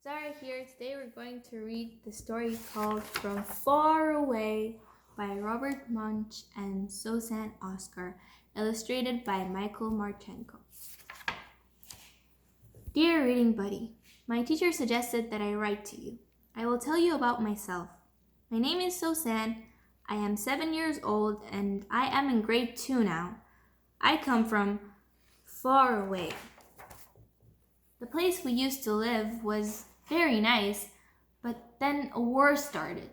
Zara here. Today we're going to read the story called From Far Away by Robert Munch and Susan Oscar, illustrated by Michael Marchenko. Dear Reading Buddy, my teacher suggested that I write to you. I will tell you about myself. My name is Susan. I am 7 years old and I am in grade 2 now. I come from far away. The place we used to live was very nice, but then a war started.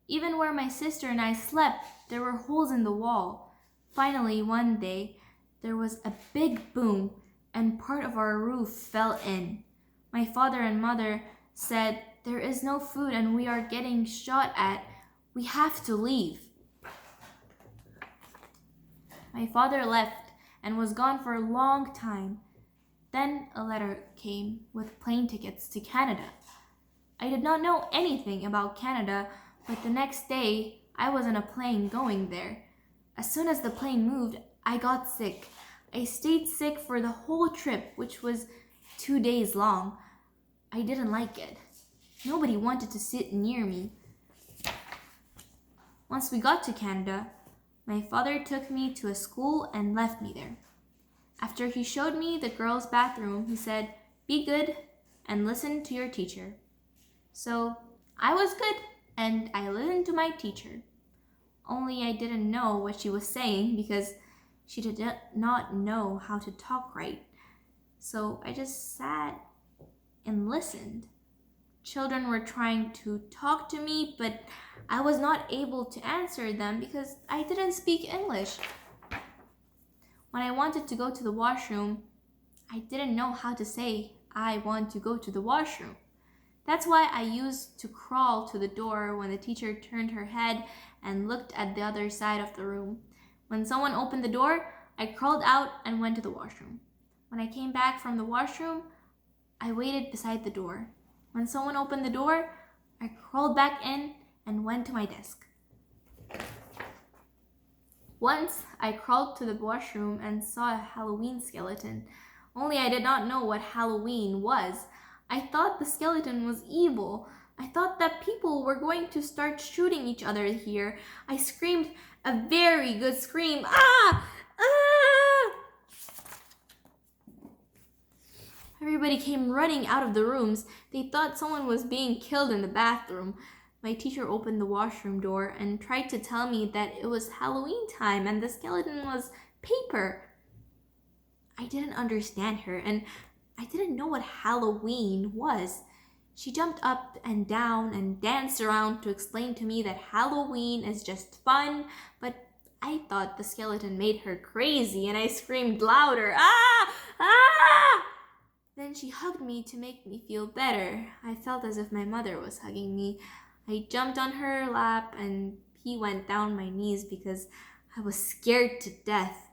Even where my sister and I slept, there were holes in the wall. Finally, one day, there was a big boom and part of our roof fell in. My father and mother said, "There is no food and we are getting shot at. We have to leave." My father left and was gone for a long time. Then a letter came with plane tickets to Canada. I did not know anything about Canada, but the next day I was on a plane going there. As soon as the plane moved, I got sick. I stayed sick for the whole trip, which was 2 days long. I didn't like it. Nobody wanted to sit near me. Once we got to Canada, my father took me to a school and left me there. After he showed me the girls' bathroom, he said, "Be good and listen to your teacher." So I was good and I listened to my teacher. Only I didn't know what she was saying because she did not know how to talk right. So I just sat and listened. Children were trying to talk to me, but I was not able to answer them because I didn't speak English. When I wanted to go to the washroom, I didn't know how to say, "I want to go to the washroom." That's why I used to crawl to the door when the teacher turned her head and looked at the other side of the room. When someone opened the door, I crawled out and went to the washroom. When I came back from the washroom, I waited beside the door. When someone opened the door, I crawled back in and went to my desk. Once I crawled to the washroom and saw a Halloween skeleton, only I did not know what Halloween was. I thought the skeleton was evil. I thought that people were going to start shooting each other here. I screamed a very good scream. Ah! Ah! Everybody came running out of the rooms. They thought someone was being killed in the bathroom. My teacher opened the washroom door and tried to tell me that it was Halloween time and the skeleton was paper. I didn't understand her and I didn't know what Halloween was. She jumped up and down and danced around to explain to me that Halloween is just fun, but I thought the skeleton made her crazy and I screamed louder. Ah! Ah! Then she hugged me to make me feel better. I felt as if my mother was hugging me. I jumped on her lap and he went down my knees because I was scared to death.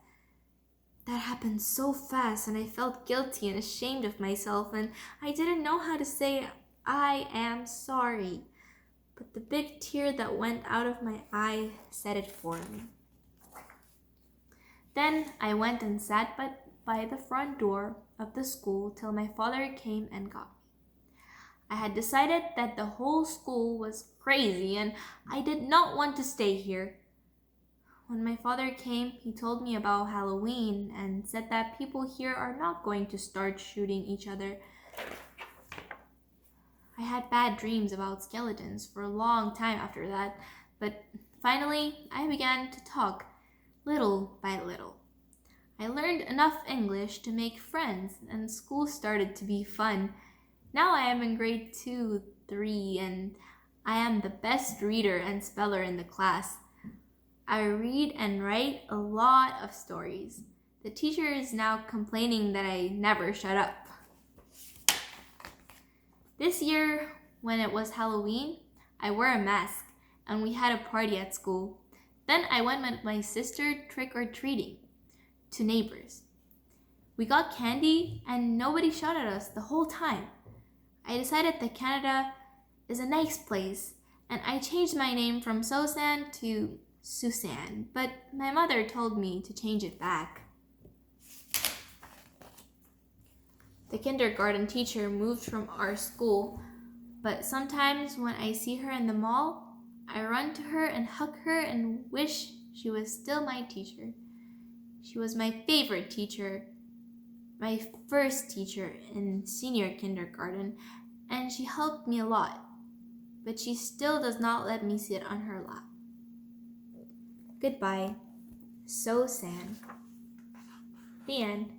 That happened so fast and I felt guilty and ashamed of myself and I didn't know how to say "I am sorry." But the big tear that went out of my eye said it for me. Then I went and sat by the front door of the school till my father came and got me. I had decided that the whole school was crazy and I did not want to stay here. When my father came, he told me about Halloween and said that people here are not going to start shooting each other. I had bad dreams about skeletons for a long time after that, but finally I began to talk, little by little. I learned enough English to make friends and school started to be fun. Now I am in grade 2, 3, and I am the best reader and speller in the class. I read and write a lot of stories. The teacher is now complaining that I never shut up. This year, when it was Halloween, I wore a mask and we had a party at school. Then I went with my sister trick-or-treating to neighbors. We got candy and nobody shot at us the whole time. I decided that Canada is a nice place and I changed my name from Susan to Susan, but my mother told me to change it back. The kindergarten teacher moved from our school But sometimes when I see her in the mall, I run to her and hug her and wish she was still my teacher. She was my favorite teacher, my first teacher in senior kindergarten, and she helped me a lot. But she still does not let me sit on her lap. Goodbye. So sad. The end.